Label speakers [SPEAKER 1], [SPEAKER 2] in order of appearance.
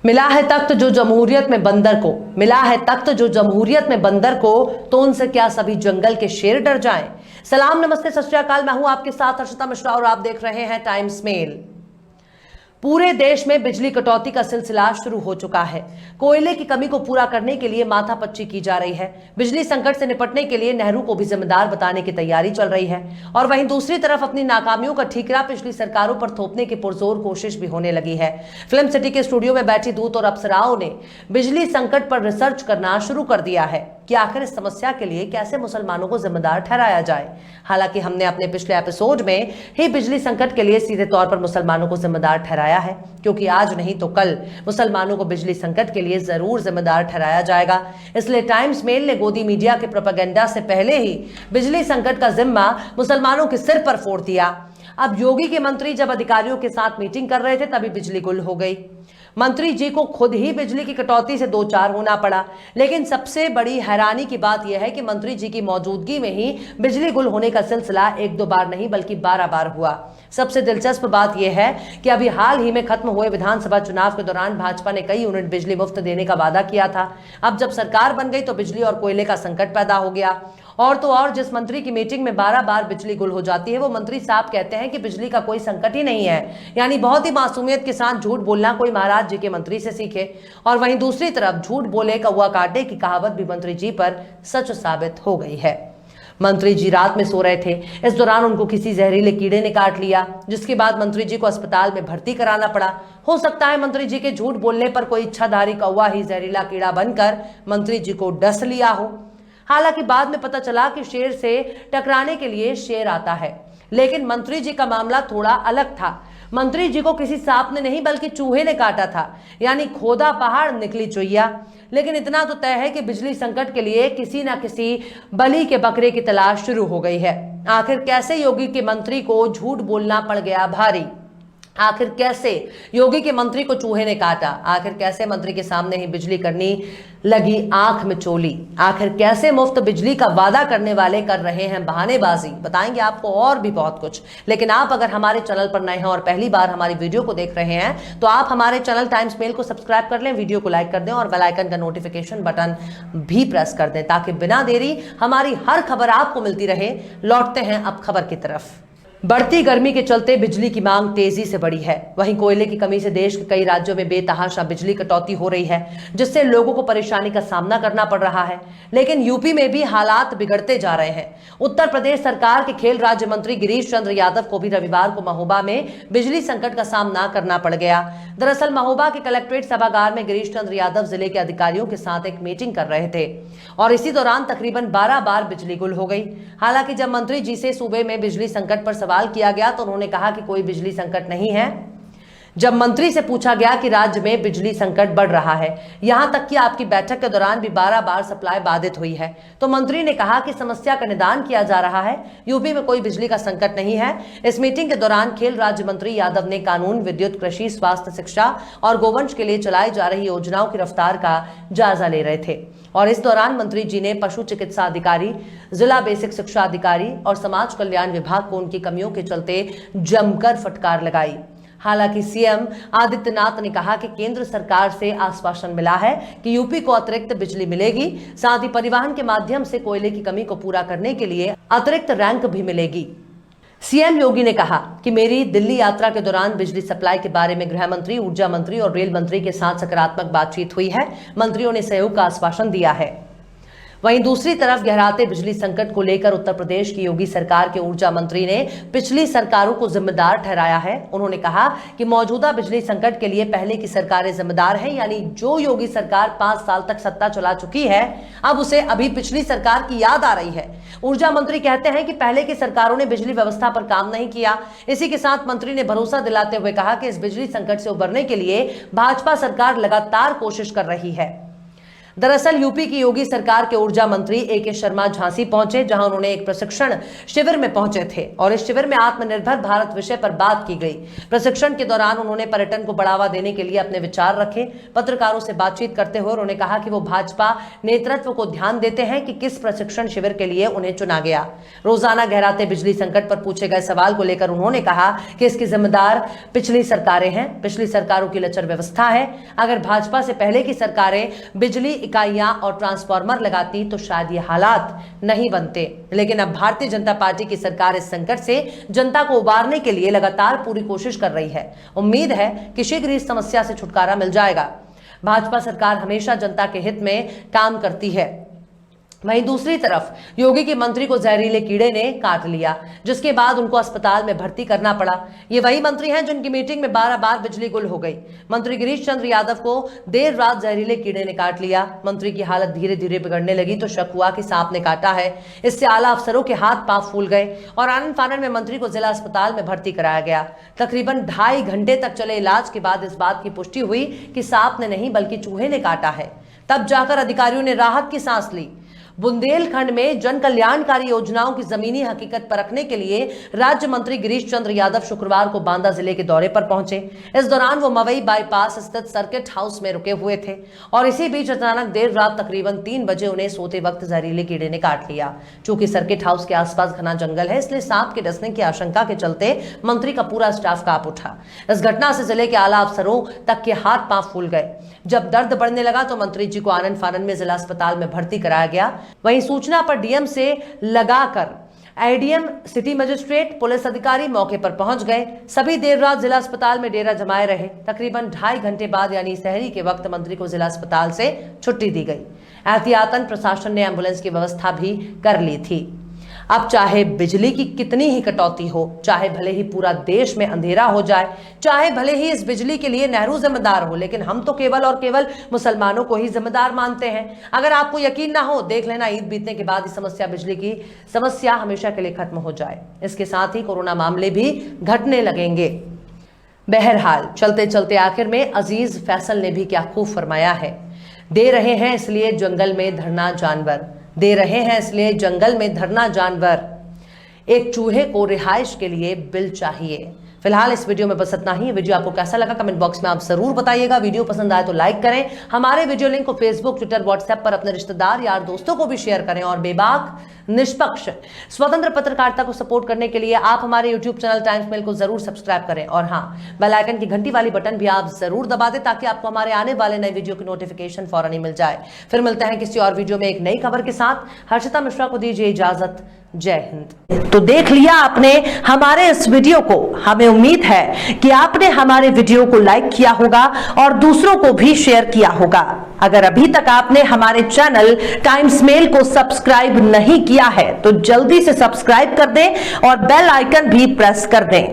[SPEAKER 1] मिला है तख्त जो जमहूरियत में बंदर को, मिला है तख्त जो जमहूरियत में बंदर को, तो उनसे क्या सभी जंगल के शेर डर जाएं। सलाम नमस्ते सत श्री अकाल, मैं हूं आपके साथ हर्षिता मिश्रा और आप देख रहे हैं टाइम्स मेल। पूरे देश में बिजली कटौती का सिलसिला शुरू हो चुका है। कोयले की कमी को पूरा करने के लिए माथापच्ची की जा रही है। बिजली संकट से निपटने के लिए नेहरू को भी जिम्मेदार बताने की तैयारी चल रही है और वहीं दूसरी तरफ अपनी नाकामियों का ठीकरा पिछली सरकारों पर थोपने की पुरजोर कोशिश भी होने लगी है। फिल्म सिटी के स्टूडियो में बैठी दूत और अप्सराओं ने बिजली संकट पर रिसर्च करना शुरू कर दिया है कि आखिर इस समस्या के लिए कैसे मुसलमानों को जिम्मेदार ठहराया जाए। हालांकि हमने अपने पिछले एपिसोड में ही बिजली संकट के लिए सीधे तौर पर मुसलमानों को जिम्मेदार ठहराया है, क्योंकि आज नहीं तो कल मुसलमानों को बिजली संकट के लिए जरूर जिम्मेदार ठहराया जाएगा। इसलिए टाइम्स मेल ने गोदी मीडिया के प्रोपेगेंडा से पहले ही बिजली संकट का जिम्मा मुसलमानों के सिर पर फोड़ दिया। अब योगी के मंत्री जब अधिकारियों के साथ मीटिंग कर रहे थे तभी बिजली गुल हो गई। मंत्री जी को खुद ही बिजली की कटौती से दो चार होना पड़ा। लेकिन सबसे बड़ी हैरानी की बात यह है कि मंत्री जी की मौजूदगी में ही बिजली गुल होने का सिलसिला एक दो बार नहीं बल्कि 12 बार हुआ। सबसे दिलचस्प बात यह है कि अभी हाल ही में खत्म हुए विधानसभा चुनाव के दौरान भाजपा ने कई यूनिट बिजली मुफ्त देने का वादा किया था। अब जब सरकार बन गई तो बिजली और कोयले का संकट पैदा हो गया। और तो और जिस मंत्री की मीटिंग में 12 बार बिजली गुल हो जाती है वो मंत्री साहब कहते हैं कि बिजली का कोई संकट ही नहीं है। यानी बहुत ही मासूमियत के साथ झूठ बोलना कोई महाराज जी के मंत्री से सीखे। और वहीं दूसरी तरफ झूठ बोले कौवा काटे की कहावत भी मंत्री जी पर सच साबित हो गई है। मंत्री जी रात में सो रहे थे, इस दौरान उनको किसी जहरीले कीड़े ने काट लिया, जिसके बाद मंत्री जी को अस्पताल में भर्ती कराना पड़ा। हो सकता है मंत्री जी के झूठ बोलने पर कोई इच्छाधारी कौवा ही जहरीला कीड़ा बनकर मंत्री जी को डस लिया हो। हालांकि बाद में पता चला कि शेर से टकराने के लिए शेर आता है, लेकिन मंत्री जी का मामला थोड़ा अलग था। मंत्री जी को किसी सांप ने नहीं बल्कि चूहे ने काटा था, यानी खोदा पहाड़ निकली चुईया। लेकिन इतना तो तय है कि बिजली संकट के लिए किसी न किसी बलि के बकरे की तलाश शुरू हो गई है। आखिर कैसे योगी के मंत्री को झूठ बोलना पड़ गया भारी? आखिर कैसे योगी के मंत्री को चूहे ने काटा? आखिर कैसे मंत्री के सामने ही बिजली करनी लगी आंख में चोली? आखिर कैसे मुफ्त बिजली का वादा करने वाले कर रहे हैं बहानेबाजी? बताएंगे आपको और भी बहुत कुछ। लेकिन आप अगर हमारे चैनल पर नए हैं और पहली बार हमारी वीडियो को देख रहे हैं तो आप हमारे चैनल टाइम्स मेल को सब्सक्राइब कर लें, वीडियो को लाइक कर दें और बेल आइकन का नोटिफिकेशन बटन भी प्रेस कर दें ताकि बिना देरी हमारी हर खबर आपको मिलती रहे। लौटते हैं अब खबर की तरफ। बढ़ती गर्मी के चलते बिजली की मांग तेजी से बढ़ी है। वहीं कोयले की कमी से देश के कई राज्यों में बेतहाशा बिजली कटौती हो रही है, जिससे लोगों को परेशानी का सामना करना पड़ रहा है। लेकिन यूपी में भी हालात बिगड़ते जा रहे हैं। उत्तर प्रदेश सरकार के खेल राज्य मंत्री गिरीश चंद्र यादव को भी रविवार को महोबा में बिजली संकट का सामना करना पड़ गया। दरअसल महोबा के कलेक्ट्रेट सभागार में गिरीश चंद्र यादव जिले के अधिकारियों के साथ एक मीटिंग कर रहे थे और इसी दौरान तकरीबन 12 बार बिजली गुल हो गई। हालांकि जब मंत्री जी से सूबे में बिजली संकट पर सवाल किया गया तो उन्होंने कहा कि कोई बिजली संकट नहीं है। जब मंत्री से पूछा गया कि राज्य में बिजली संकट बढ़ रहा है, यहां तक कि आपकी बैठक के दौरान भी 12 बार सप्लाई बाधित हुई है, तो मंत्री ने कहा कि समस्या का निदान किया जा रहा है। यूपी में कोई बिजली का संकट नहीं है। इस मीटिंग के दौरान खेल राज्य मंत्री यादव ने कानून, विद्युत, कृषि, स्वास्थ्य, शिक्षा और गोवंश के लिए चलाई जा रही योजनाओं की रफ्तार का जायजा ले रहे थे। और इस दौरान मंत्री जी ने पशु चिकित्सा अधिकारी, जिला बेसिक शिक्षा अधिकारी और समाज कल्याण विभाग को उनकी कमियों के चलते जमकर फटकार लगाई। हालांकि सीएम आदित्यनाथ ने कहा कि केंद्र सरकार से आश्वासन मिला है कि यूपी को अतिरिक्त बिजली मिलेगी, साथ ही परिवहन के माध्यम से कोयले की कमी को पूरा करने के लिए अतिरिक्त रैंक भी मिलेगी। सीएम योगी ने कहा कि मेरी दिल्ली यात्रा के दौरान बिजली सप्लाई के बारे में गृह मंत्री, ऊर्जा मंत्री और रेल मंत्री के साथ सकारात्मक बातचीत हुई है। मंत्रियों ने सहयोग का आश्वासन दिया है। वहीं दूसरी तरफ गहराते बिजली संकट को लेकर उत्तर प्रदेश की योगी सरकार के ऊर्जा मंत्री ने पिछली सरकारों को जिम्मेदार ठहराया है। उन्होंने कहा कि मौजूदा बिजली संकट के लिए पहले की सरकारें जिम्मेदार हैं, यानी जो योगी सरकार 5 साल तक सत्ता चला चुकी है अब उसे अभी पिछली सरकार की याद आ रही है। ऊर्जा मंत्री कहते हैं कि पहले की सरकारों ने बिजली व्यवस्था पर काम नहीं किया। इसी के साथ मंत्री ने भरोसा दिलाते हुए कहा कि इस बिजली संकट से उबरने के लिए भाजपा सरकार लगातार कोशिश कर रही है। दरअसल यूपी की योगी सरकार के ऊर्जा मंत्री ए.के. शर्मा झांसी पहुंचे, जहां उन्होंने एक प्रशिक्षण शिविर में पहुंचे थे और इस शिविर में आत्मनिर्भर भारत विषय पर बात की गई। प्रशिक्षण के दौरान उन्होंने पर्यटन को बढ़ावा देने के लिए अपने विचार रखे। पत्रकारों से बातचीत करते हुए उन्होंने कहा कि वो भाजपा नेतृत्व को ध्यान देते हैं कि किस प्रशिक्षण शिविर के लिए उन्हें चुना गया। रोजाना गहराते बिजली संकट पर पूछे गए सवाल को लेकर उन्होंने कहा कि इसकी जिम्मेदार पिछली सरकारें हैं, पिछली सरकारों की लचर व्यवस्था है। अगर भाजपा से पहले की सरकारें बिजली इकाइयां और ट्रांसफार्मर लगाती तो शायद ये हालात नहीं बनते, लेकिन अब भारतीय जनता पार्टी की सरकार इस संकट से जनता को उबारने के लिए लगातार पूरी कोशिश कर रही है। उम्मीद है कि शीघ्र इस समस्या से छुटकारा मिल जाएगा। भाजपा सरकार हमेशा जनता के हित में काम करती है। वहीं दूसरी तरफ योगी के मंत्री को जहरीले कीड़े ने काट लिया, जिसके बाद उनको अस्पताल में भर्ती करना पड़ा। ये वही मंत्री हैं जिनकी मीटिंग में 12 बार बिजली गुल हो गई। मंत्री गिरीश चंद्र यादव को देर रात जहरीले कीड़े ने काट लिया। मंत्री की हालत धीरे धीरे बिगड़ने लगी तो शक हुआ कि सांप ने काटा है। इससे आला अफसरों के हाथ पांव फूल गए और आनन फानन में मंत्री को जिला अस्पताल में भर्ती कराया गया। तकरीबन 2.5 घंटे तक चले इलाज के बाद इस बात की पुष्टि हुई कि सांप ने नहीं बल्कि चूहे ने काटा है। तब जाकर अधिकारियों ने राहत की सांस ली। बुंदेलखंड में जन कल्याणकारी योजनाओं की जमीनी हकीकत परखने के लिए राज्य मंत्री गिरीश चंद्र यादव शुक्रवार को बांदा जिले के दौरे पर पहुंचे। इस दौरान वो मवई बाईपास स्थित सर्किट हाउस में रुके हुए थे और इसी बीच अचानक देर रात तकरीबन 3 बजे उन्हें सोते वक्त जहरीले कीड़े ने काट लिया। चूंकि सर्किट हाउस के आसपास घना जंगल है, इसलिए सांप के डसने की आशंका के चलते मंत्री का पूरा स्टाफ कांप उठा। इस घटना से जिले के आला अफसरों तक के हाथ पांव फूल गए। जब दर्द बढ़ने लगा तो मंत्री जी को आनन फानन में जिला अस्पताल में भर्ती कराया गया। वहीं सूचना पर डीएम से लगाकर एडीएम, सिटी मजिस्ट्रेट, पुलिस अधिकारी मौके पर पहुंच गए। सभी देर रात जिला अस्पताल में डेरा जमाए रहे। तकरीबन 2.5 घंटे बाद यानी सहरी के वक्त मंत्री को जिला अस्पताल से छुट्टी दी गई। एहतियातन प्रशासन ने एम्बुलेंस की व्यवस्था भी कर ली थी। अब चाहे बिजली की कितनी ही कटौती हो, चाहे भले ही पूरा देश में अंधेरा हो जाए, चाहे भले ही इस बिजली के लिए नेहरू जिम्मेदार हो, लेकिन हम तो केवल और केवल मुसलमानों को ही जिम्मेदार मानते हैं। अगर आपको यकीन ना हो, देख लेना ईद बीतने के बाद इस समस्या, बिजली की समस्या हमेशा के लिए खत्म हो जाए। इसके साथ ही कोरोना मामले भी घटने लगेंगे। बहरहाल चलते चलते आखिर में अजीज फैसल ने भी क्या खूब फरमाया है, दे रहे हैं इसलिए जंगल में धरना जानवर, दे रहे हैं इसलिए जंगल में धरना जानवर, एक चूहे को रिहाइश के लिए बिल चाहिए। फिलहाल इस वीडियो में बस इतना ही। वीडियो आपको कैसा लगा कमेंट बॉक्स में आप जरूर बताइएगा। वीडियो पसंद आए तो लाइक करें। हमारे वीडियो लिंक को फेसबुक, ट्विटर, व्हाट्सएप पर अपने रिश्तेदार, यार, दोस्तों को भी शेयर करें और बेबाक, निष्पक्ष, स्वतंत्र पत्रकारिता को सपोर्ट करने के लिए आप हमारे यूट्यूब चैनल टाइम्स मेल को जरूर सब्सक्राइब करें और हाँ, बेल आइकन की घंटी वाली बटन भी आप जरूर दबा दें ताकि आपको हमारे आने वाले नए वीडियो की नोटिफिकेशन फौरन ही मिल जाए। फिर मिलते हैं किसी और वीडियो में एक नई खबर के साथ। हर्षिता मिश्रा को दीजिए इजाजत। जय हिंद। तो देख लिया आपने हमारे इस वीडियो को। हमें उम्मीद है कि आपने हमारे वीडियो को लाइक किया होगा और दूसरों को भी शेयर किया होगा। अगर अभी तक आपने हमारे चैनल टाइम्स मेल को सब्सक्राइब नहीं किया है तो जल्दी से सब्सक्राइब कर दें और बेल आइकन भी प्रेस कर दें।